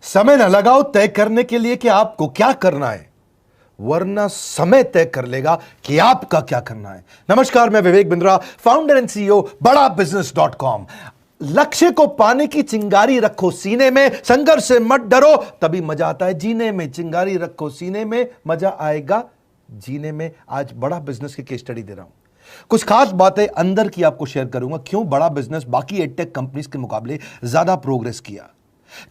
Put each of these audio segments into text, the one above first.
समय न लगाओ तय करने के लिए कि आपको क्या करना है, वरना समय तय कर लेगा कि आपका क्या करना है। नमस्कार, मैं Vivek Bindra, founder and CEO बड़ा बिजनेस.com। लक्ष्य को पाने की चिंगारी रखो सीने में, संघर्ष से मत डरो, तभी मजा आता है जीने में। चिंगारी रखो सीने में, मजा आएगा जीने में। आज बड़ा बिजनेस की केस स्टडी दे रहा हूं, कुछ खास बातें अंदर की आपको शेयर करूंगा, क्यों बड़ा बिजनेस बाकी एडटेक कंपनीज के मुकाबले ज्यादा प्रोग्रेस किया।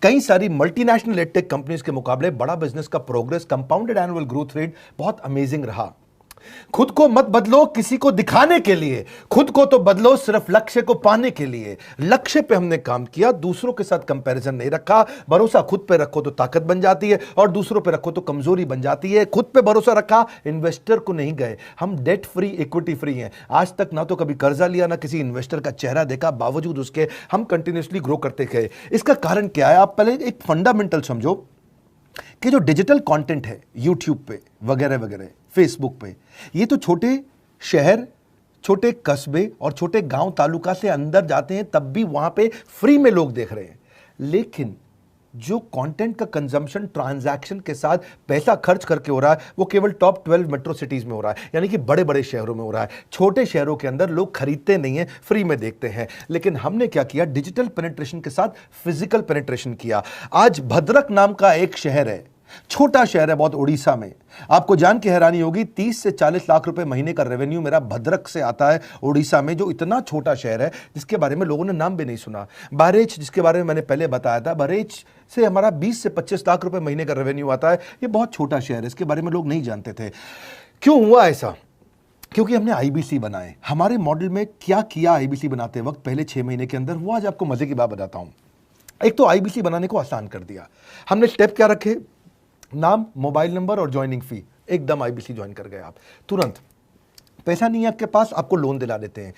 कई सारी मल्टीनेशनल एडटेक कंपनीज के मुकाबले बड़ा बिजनेस का progress, compounded annual growth rate बहुत अमेजिंग रहा। खुद को मत बदलो किसी को दिखाने के लिए, खुद को तो बदलो सिर्फ लक्ष्य को पाने के लिए। लक्ष्य पे हमने काम किया, दूसरों के साथ कंपैरिजन नहीं रखा। भरोसा खुद पे रखो तो ताकत बन जाती है, और दूसरों पे रखो तो कमजोरी बन जाती है। खुद पे भरोसा रखा, इन्वेस्टर को नहीं गए। हम डेट फ्री, इक्विटी फ्री हैं। आज तक ना तो कभी कर्जा लिया, ना किसी इन्वेस्टर का चेहरा देखा, बावजूद उसके हम कंटिन्यूसली ग्रो करते गए। इसका कारण क्या है? आप पहले एक फंडामेंटल समझो कि जो डिजिटल कंटेंट है यूट्यूब पे वगैरह वगैरह, फेसबुक पे, ये तो छोटे शहर, छोटे कस्बे और छोटे गांव तालुका से अंदर जाते हैं, तब भी वहां पे फ्री में लोग देख रहे हैं। लेकिन जो कंटेंट का कंजम्पशन ट्रांजैक्शन के साथ पैसा खर्च करके हो रहा है, वो केवल टॉप 12 मेट्रो सिटीज में हो रहा है, यानी कि बड़े बड़े शहरों में हो रहा है। छोटे शहरों के अंदर लोग खरीदते नहीं हैं, फ्री में देखते हैं। लेकिन हमने क्या किया? डिजिटल पेनिट्रेशन के साथ फिजिकल पेनिट्रेशन किया। आज भद्रक नाम का एक शहर है, छोटा शहर है बहुत, उड़ीसा में। आपको जान के हैरानी होगी, 30 से 40 लाख रुपए महीने का रेवेन्यू मेरा भद्रक से आता है, उड़ीसा में, जो इतना छोटा शहर है जिसके बारे में लोगों ने नाम भी नहीं सुना। बहरेच, जिसके बारे में मैंने पहले बताया था, बहरेच से हमारा 20 से 25 लाख रुपए महीने का रेवेन्यू आता है। ये बहुत छोटा शहर है, इसके बारे में लोग नहीं जानते थे। क्यों हुआ ऐसा? क्योंकि हमने आईबीसी बनाए। हमारे मॉडल में क्या किया आईबीसी बनाते वक्त, पहले 6 महीने के अंदर, वो आज आपको मजे की बात बताता हूं। एक तो आईबीसी बनाने को आसान कर दिया हमने। स्टेप क्या रखे? नाम, मोबाइल नंबर और ज्वाइनिंग फी। एकदम आईबीसी ज्वाइन कर गए आप तुरंत। पैसा नहीं है आपके पास, आपको लोन दिला देते हैं।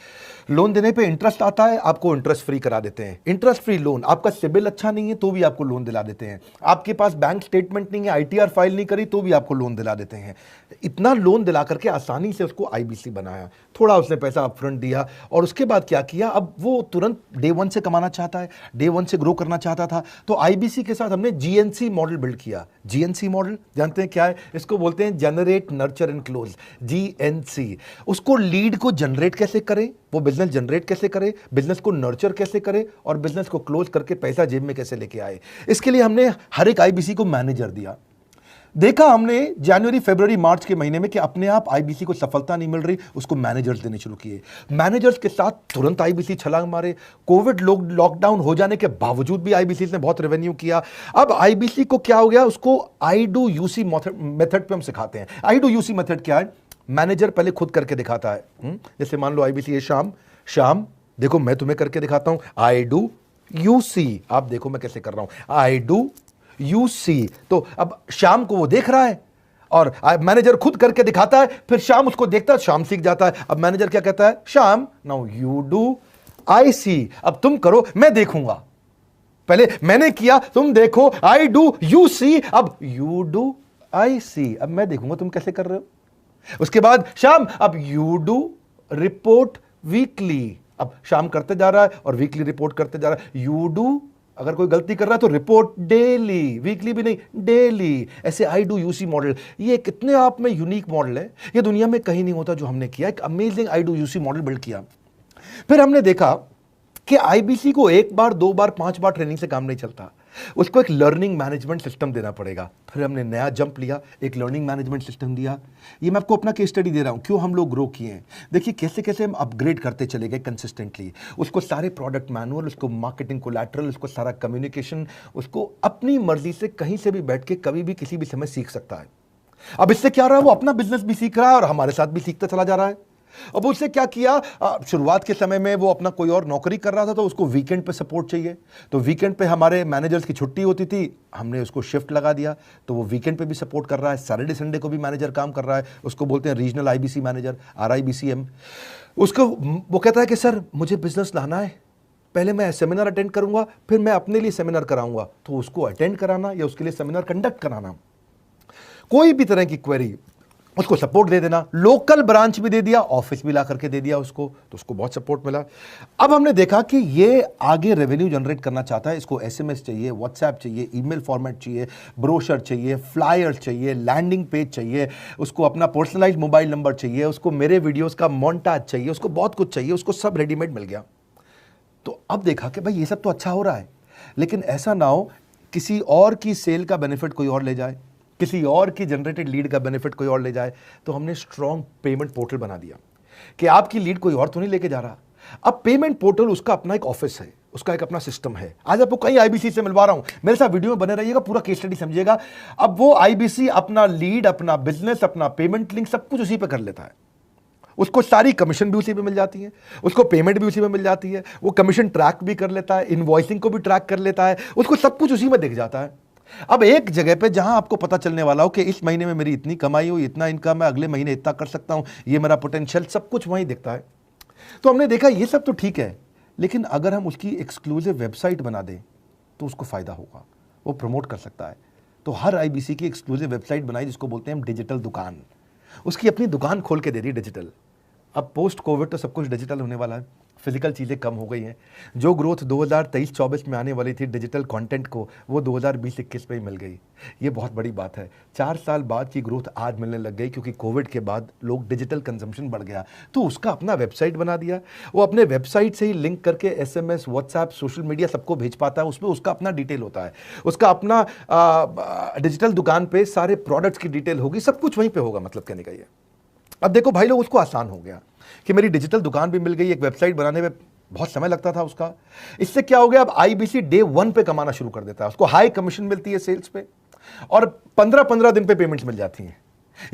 लोन देने पे इंटरेस्ट आता है, आपको इंटरेस्ट फ्री करा देते हैं। Interest free loan. आपका सिबिल अच्छा नहीं है तो भी आपको लोन दिला देते हैं। आपके पास बैंक स्टेटमेंट नहीं है, आईटीआर फाइल नहीं करी, तो भी आपको लोन दिला देते हैं। इतना लोन दिला करके आसानी से उसको आईबीसी बनाया। थोड़ा उसने पैसा अपफ्रंट दिया, और उसके बाद क्या किया? अब वो तुरंत डे 1 से कमाना चाहता है, डे 1 से ग्रो करना चाहता था, तो आईबीसी के साथ हमने जीएनसी मॉडल बिल्ड किया। जीएनसी मॉडल जानते हैं क्या है? इसको बोलते हैं generate, nurture and close, GNC. उसको लीड को जनरेट कैसे करें, वो बिजनेस जनरेट कैसे करे, बिजनेस को नर्चर कैसे करे, और बिजनेस को क्लोज करके पैसा जेब में कैसे लेके आए। इसके लिए हमने हर एक आईबीसी को मैनेजर दिया। देखा हमने जनवरी, फरवरी, मार्च के महीने में कि अपने आप आईबीसी को सफलता नहीं मिल रही, उसको मैनेजर्स देने शुरू किए। मैनेजर्स के साथ तुरंत आईबीसी छलांग मारे। कोविड लॉकडाउन हो जाने के बावजूद भी आईबीसी ने बहुत रेवेन्यू किया। अब आईबीसी को क्या हो गया? उसको आई डू यूसी मेथड पे हम सिखाते हैं। आई डू यूसी मेथड क्या है? मैनेजर पहले खुद करके दिखाता है। जैसे मान लो आईबीसी है, शाम देखो मैं तुम्हें करके दिखाता हूं, आई डू यूसी, आप देखो मैं कैसे कर रहा हूं, आई डू यूसी। तो अब शाम को वो देख रहा है, और मैनेजर खुद करके दिखाता है, फिर शाम उसको देखता है, शाम सीख जाता है। अब मैनेजर क्या कहता है? शाम, नाउ यू डू आई सी, अब तुम करो मैं देखूंगा। पहले मैंने किया, तुम देखो, आई डू यू सी, अब यू डू आई सी, अब मैं देखूंगा तुम कैसे कर रहे हो। उसके बाद शाम, अब यू डू रिपोर्ट वीकली, अब शाम करते जा रहा है और वीकली रिपोर्ट करते जा रहा है। यू डू, अगर कोई गलती कर रहा है तो रिपोर्ट डेली, वीकली भी नहीं, डेली। ऐसे आई डू यूसी मॉडल, ये कितने आप में यूनिक मॉडल है, ये दुनिया में कहीं नहीं होता जो हमने किया। एक amazing I do UC model build किया। फिर हमने देखा कि आईबीसी को 1 बार, 2 बार, 5 बार ट्रेनिंग से काम नहीं चलता, उसको एक लर्निंग मैनेजमेंट सिस्टम देना पड़ेगा। फिर हमने नया जंप लिया, एक लर्निंग मैनेजमेंट सिस्टम दिया। ये मैं आपको अपना केस स्टडी दे रहा हूं, क्यों हम लोग ग्रो किए हैं। देखिए कैसे कैसे हम अपग्रेड करते चले गए कंसिस्टेंटली। उसको सारे प्रोडक्ट मैनुअल, उसको मार्केटिंग कोलैटरल, उसको सारा कम्युनिकेशन, उसको अपनी मर्जी से कहीं से भी बैठ के कभी भी किसी भी समय सीख सकता है। अब इससे क्या रहा है? वो अपना बिजनेस भी सीख रहा है और हमारे साथ भी सीखता चला जा रहा है। अब उससे क्या किया? शुरुआत के समय में वो अपना कोई और नौकरी कर रहा था, तो उसको वीकेंड पे सपोर्ट चाहिए, तो वीकेंड पे हमारे मैनेजर्स की छुट्टी होती थी, हमने उसको शिफ्ट लगा दिया, तो वो वीकेंड पे भी सपोर्ट कर रहा है। सैटरडे संडे को भी मैनेजर काम कर रहा है, उसको बोलते हैं रीजनल आईबीसी मैनेजर, RIBCM। उसको वो कहता है कि सर मुझे बिजनेस लाना है, पहले मैं सेमिनार अटेंड करूंगा, फिर मैं अपने लिए सेमिनार कराऊंगा। तो उसको अटेंड कराना या उसके लिए सेमिनार कंडक्ट कराना, कोई भी तरह की क्वेरी, उसको सपोर्ट दे देना, लोकल ब्रांच भी दे दिया, ऑफिस भी ला करके दे दिया उसको, तो उसको बहुत सपोर्ट मिला। अब हमने देखा कि ये आगे रेवेन्यू जनरेट करना चाहता है, इसको एसएमएस चाहिए, व्हाट्सएप चाहिए, ईमेल फॉर्मेट चाहिए, ब्रोशर चाहिए, फ्लायर चाहिए, लैंडिंग पेज चाहिए, उसको अपना पर्सनलाइज्ड मोबाइल नंबर चाहिए, उसको मेरे वीडियोस का मोन्टाज चाहिए, उसको बहुत कुछ चाहिए, उसको सब रेडीमेड मिल गया। तो अब देखा कि भाई ये सब तो अच्छा हो रहा है, लेकिन ऐसा ना हो किसी और की सेल का बेनिफिट कोई और ले जाए, किसी और की जनरेटेड लीड का बेनिफिट कोई और ले जाए। तो हमने स्ट्रॉन्ग पेमेंट पोर्टल बना दिया कि आपकी लीड कोई और तो नहीं लेके जा रहा। अब पेमेंट पोर्टल उसका अपना एक ऑफिस है, उसका एक अपना सिस्टम है। आज आपको कई आईबीसी से मिलवा रहा हूं, मेरे साथ वीडियो में बने रहिएगा, पूरा केस स्टडी समझिएगा। अब वो आईबीसी अपना लीड, अपना बिजनेस, अपना पेमेंट लिंक सब कुछ उसी पे कर लेता है। उसको सारी कमीशन भी उसी पे मिल जाती है, उसको पेमेंट भी उसी में मिल जाती है, वो कमीशन ट्रैक भी कर लेता है, इनवॉइसिंग को भी ट्रैक कर लेता है, उसको सब कुछ उसी में दिख जाता है। अब एक जगह पे जहां आपको पता चलने वाला हो कि इस महीने में मेरी इतनी कमाई हो, इतना इनकम है, अगले महीने इतना कर सकता हूं, ये मेरा पोटेंशियल, सब कुछ वहीं दिखता है। तो हमने देखा ये सब तो ठीक है, लेकिन अगर हम उसकी एक्सक्लूसिव वेबसाइट बना दें तो उसको फायदा होगा, वो प्रमोट कर सकता है। तो हर आईबीसी की एक्सक्लूसिव वेबसाइट बनाई, जिसको बोलते हैं हम डिजिटल दुकान। उसकी अपनी दुकान खोल के दे दी डिजिटल। अब पोस्ट कोविड तो सब कुछ डिजिटल होने वाला है, फिजिकल चीज़ें कम हो गई हैं। जो ग्रोथ 2023-24 में आने वाली थी डिजिटल कंटेंट को, वो 2020-21 में ही मिल गई। ये बहुत बड़ी बात है। 4 साल बाद की ग्रोथ आज मिलने लग गई, क्योंकि कोविड के बाद लोग डिजिटल कंजम्पशन बढ़ गया। तो उसका अपना वेबसाइट बना दिया, वो अपने वेबसाइट से ही लिंक करके एसएमएस, व्हाट्सएप, सोशल मीडिया सबको भेज पाता है। उसमें उसका अपना डिटेल होता है, उसका अपना डिजिटल दुकान पे सारे प्रोडक्ट्स की डिटेल होगी, सब कुछ वहीं पर होगा। मतलब कहने का ये, अब देखो भाई लोग, उसको आसान हो गया कि मेरी डिजिटल दुकान भी मिल गई। एक वेबसाइट बनाने में बहुत समय लगता था उसका, इससे क्या हो गया, अब आईबीसी डे 1 पे कमाना शुरू कर देता है। उसको हाई कमीशन मिलती है सेल्स पे, और 15-15 दिन पे पेमेंट्स मिल जाती हैं।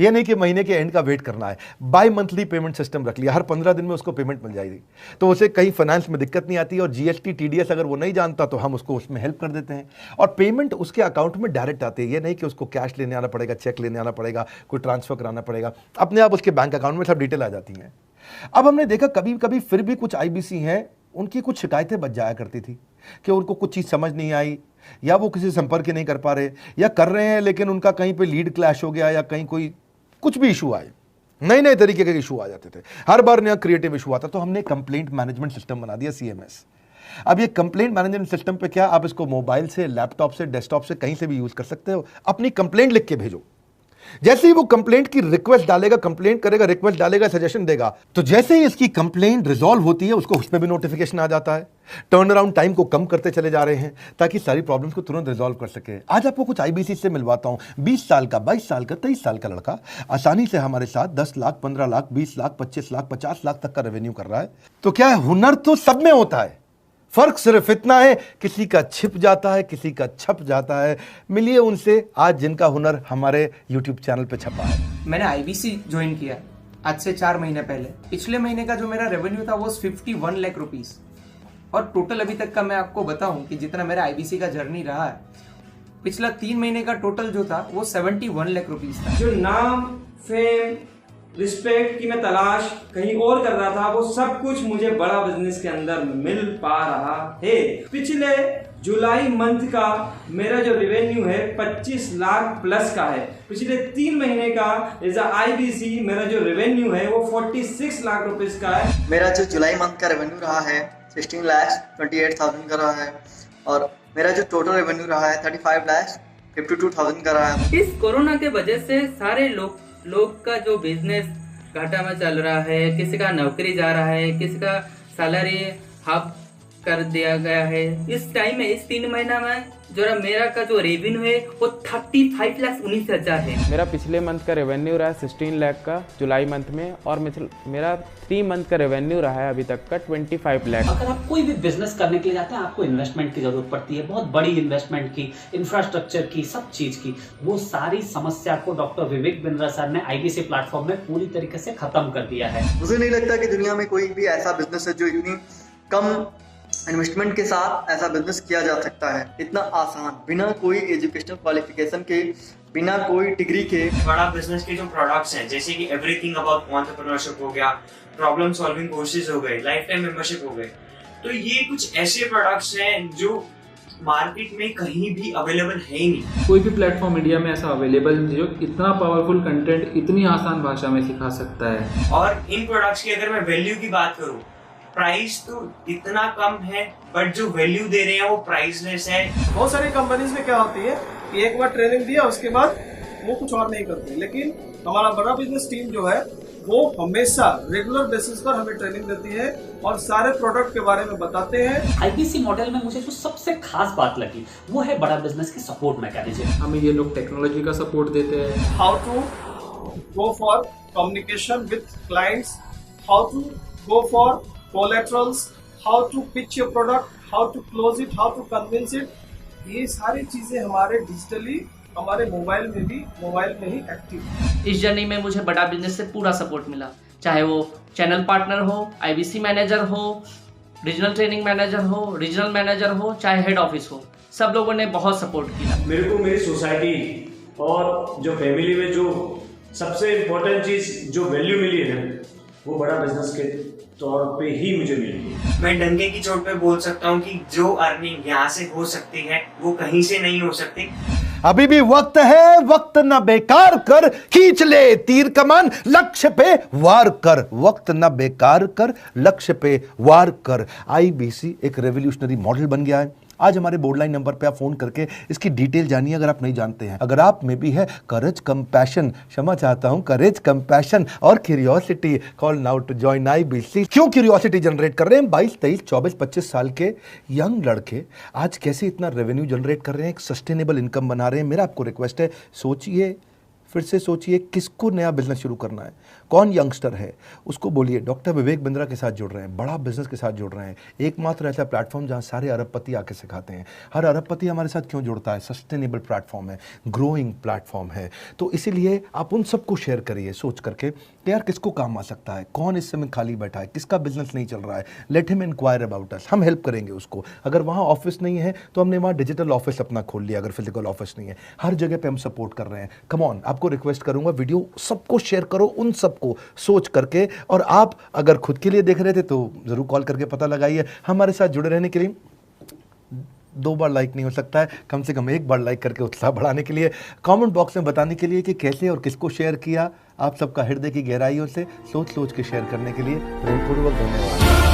ये नहीं कि महीने के एंड का वेट करना है, बाई मंथली पेमेंट सिस्टम रख लिया, हर 15 दिन में उसको पेमेंट मिल जाएगी। तो उसे कहीं फाइनेंस में दिक्कत नहीं आती, और जीएसटी, टीडीएस अगर वो नहीं जानता तो हम उसको उसमें हेल्प कर देते हैं, और पेमेंट उसके अकाउंट में डायरेक्ट आती है। ये नहीं कि उसको कैश लेने आना पड़ेगा, चेक लेने आना पड़ेगा, कोई ट्रांसफर कराना पड़ेगा, अपने आप उसके बैंक अकाउंट में सब डिटेल आ जाती हैं। अब हमने देखा कभी कभी फिर भी कुछ आईबीसी हैं, उनकी कुछ शिकायतें बच जाया करती थी कि उनको कुछ चीज़ समझ नहीं आई, या वो किसी संपर्क ही नहीं कर पा रहे, या कर रहे हैं लेकिन उनका कहीं पे लीड क्लैश हो गया, या कहीं कोई कुछ भी इशू आए, नए नए तरीके के इशू आ जाते थे, हर बार नया क्रिएटिव इशू आता। तो हमने कंप्लेंट मैनेजमेंट सिस्टम बना दिया, सीएमएस। अब ये कंप्लेंट मैनेजमेंट सिस्टम पे क्या, आप इसको मोबाइल से, लैपटॉप से, डेस्कटॉप से, कहीं से भी यूज कर सकते हो। अपनी कंप्लेंट लिख के भेजो, जैसे ही वो कंप्लेंट की रिक्वेस्ट डालेगा, कंप्लेंट करेगा, रिक्वेस्ट डालेगा, सजेशन देगा, तो जैसे ही इसकी कंप्लेंट रिजॉल्व होती है उसको उसमें भी नोटिफिकेशन आ जाता है। टर्न अराउंड टाइम को कम करते चले जा रहे हैं ताकि सारी प्रॉब्लम्स को तुरंत रिजॉल्व कर सके। आज आपको कुछ आईबीसी से मिलवाता हूं, 20 साल का, 22 साल का, 23 साल का लड़का आसानी से हमारे साथ 10 लाख, 15 लाख, 20 लाख, 25 लाख, 50 लाख तक का रेवेन्यू कर रहा है। तो क्या है, हुनर तो सब में होता है, फर्क सिर्फ इतना है किसी का छिप जाता है, किसी का छप जाता है। मिलिए उनसे आज जिनका हुनर हमारे YouTube चैनल पे छपा है। मैंने आईबीसी ज्वाइन किया आज से 4 महीने पहले। पिछले महीने का जो मेरा रेवेन्यू था वो 51 लाख रुपीस, और टोटल अभी तक का मैं आपको बताऊं कि जितना मेरा आईबीसी का जर्नी रहा है, पिछला 3 महीने का टोटल जो था वो 71 लाख रुपीस था। जो नाम, फेम, रिस्पेक्ट की मैं तलाश कहीं और कर रहा था, वो सब कुछ मुझे बड़ा बिजनेस के अंदर मिल पा रहा है। पिछले जुलाई मंथ का मेरा जो रेवेन्यू है 25 लाख प्लस का है। पिछले 3 महीने का एज अ आईबीसी मेरा जो रेवेन्यू है वो 46 लाख रुपीस का है। मेरा जो जुलाई मंथ का रेवेन्यू रहा है 16 लाख 28,000 का रहा है, और मेरा जो टोटल रेवेन्यू रहा है 35 लाख 52,000 का रहा है। इस कोरोना के वजह से सारे लोग का जो बिजनेस घाटा में चल रहा है, किसी का नौकरी जा रहा है, किसी का सैलरी हाफ कर दिया गया है। इस टाइम में, इस 3 महीना में जो मेरा का जो रेवेन्यू है वो 35,19,000 है। मेरा पिछले मंथ का रेवेन्यू रहा है 16 लाख का जुलाई मंथ में, और मेरा 3 मंथ का रेवेन्यू रहा है अभी तक का 25 लाख। अगर आप कोई भी बिजनेस करने के लिए जाते हैं, आपको इन्वेस्टमेंट की जरूरत पड़ती है, बहुत बड़ी इन्वेस्टमेंट की, इंफ्रास्ट्रक्चर की, सब चीज की। वो सारी समस्या को डॉक्टर विवेक बिंद्रा सर ने आईबीसी प्लेटफॉर्म में पूरी तरीके से खत्म कर दिया है। मुझे नहीं लगता कि दुनिया में कोई भी ऐसा बिजनेस है जो इतनी कम इन्वेस्टमेंट के साथ ऐसा बिजनेस किया जा सकता है, इतना आसान, बिना कोई एजुकेशनल क्वालिफिकेशन के, बिना कोई डिग्री के। बड़ा बिजनेस के जो प्रोडक्ट्स हैं, जैसे कि एवरीथिंग अबाउट एंटरप्रेन्योरशिप हो गया, प्रॉब्लम सॉल्विंग कोर्सेज हो गए, लाइफ टाइम मेंबरशिप हो गए, तो ये कुछ ऐसे प्रोडक्ट्स हैं जो मार्केट में कहीं भी अवेलेबल है ही नहीं। कोई भी प्लेटफॉर्म इंडिया में ऐसा अवेलेबल नहीं जो इतना पावरफुल कंटेंट इतनी आसान भाषा में सिखा सकता है। और इन प्रोडक्ट्स की अगर मैं वैल्यू की बात करूं, प्राइस तो इतना कम है बट जो वैल्यू दे रहे हैं वो प्राइसलेस है। बहुत सारी कंपनीज में क्या होती है कि एक बार ट्रेनिंग दिया उसके बाद वो कुछ और नहीं करते, लेकिन हमारा बड़ा बिजनेस टीम जो है वो हमेशा रेगुलर बेसिस पर हमें ट्रेनिंग देती है और सारे प्रोडक्ट के बारे में बताते हैं। आईबीसी मॉडल में मुझे जो सबसे खास बात लगी वो है बड़ा बिजनेस की सपोर्ट मैकेनिज्म। हमें ये लोग टेक्नोलॉजी का सपोर्ट देते हैं। How to go for communication with clients, how to go for collaterals, how to pitch your product, how to close it, how to convince it, ये सारी चीजें हमारे डिजिटली हमारे मोबाइल में ही एक्टिव है। इस जर्नी में मुझे बड़ा बिजनेस से पूरा सपोर्ट मिला, चाहे वो चैनल पार्टनर हो, आईबीसी मैनेजर हो, रीजनल ट्रेनिंग मैनेजर हो, रीजनल मैनेजर हो, चाहे हेड ऑफिस हो, सब लोगों ने बहुत सपोर्ट किया। मेरे को मेरी सोसाइटी और जो फैमिली में जो सबसे इम्पोर्टेंट चीज़ जो वैल्यू मिली है ना, वो बड़ा बिजनेस के तौर पे ही मुझे मिली। मैं डंके की चोट पे बोल सकता हूँ कि जो अर्निंग यहाँ से हो सकती है वो कहीं से नहीं हो सकती। अभी भी वक्त है, वक्त न बेकार कर, खींच ले तीर कमान, लक्ष्य पे वार कर, वक्त न बेकार कर, लक्ष्य पे वार कर। आईबीसी एक रेवोल्यूशनरी मॉडल बन गया है। आज हमारे बोर्ड लाइन नंबर पे आप फोन करके इसकी डिटेल जानिए अगर आप नहीं जानते हैं। अगर आप में भी है करेज, कंपैशन, क्षमा चाहता हूं, करेज, कंपैशन और curiosity, call now to join IBC. क्यों क्यूरियोसिटी जनरेट कर रहे हैं? 22, 23, 24, 25 साल के यंग लड़के आज कैसे इतना रेवेन्यू जनरेट कर रहे हैं, एक सस्टेनेबल इनकम बना रहे हैं। मेरा आपको रिक्वेस्ट है, सोचिए, फिर से सोचिए, किसको नया बिजनेस शुरू करना है, कौन यंगस्टर है, उसको बोलिए डॉक्टर विवेक बिंद्रा के साथ जुड़ रहे हैं, बड़ा बिजनेस के साथ जुड़ रहे हैं। एकमात्र ऐसा प्लेटफॉर्म जहां सारे अरबपति आके सिखाते हैं। हर अरबपति हमारे साथ क्यों जुड़ता है? सस्टेनेबल प्लेटफॉर्म है, ग्रोइंग प्लेटफॉर्म है। तो इसीलिए आप उन सबको शेयर करिए सोच करके कि यार किसको काम आ सकता है, कौन इस समय खाली बैठा है, किसका बिजनेस नहीं चल रहा है, let him enquire about us, हम हेल्प करेंगे उसको। अगर वहाँ ऑफिस नहीं है तो हमने वहाँ डिजिटल ऑफिस अपना खोल लिया, अगर फिजिकल ऑफिस नहीं है, हर जगह पे हम सपोर्ट कर रहे हैं। कम ऑन, आपको रिक्वेस्ट करूंगा वीडियो सबको शेयर करो, उन सबको सोच करके। और आप अगर खुद के लिए देख रहे थे तो जरूर कॉल करके पता लगाइए। हमारे साथ जुड़े रहने के लिए 2 बार लाइक नहीं हो सकता है, कम से कम 1 बार लाइक करके उत्साह बढ़ाने के लिए, कमेंट बॉक्स में बताने के लिए कि कैसे और किसको शेयर किया। आप सबका हृदय की गहराइयों से सोच सोच के शेयर करने के लिए प्रेमपूर्वक धन्यवाद।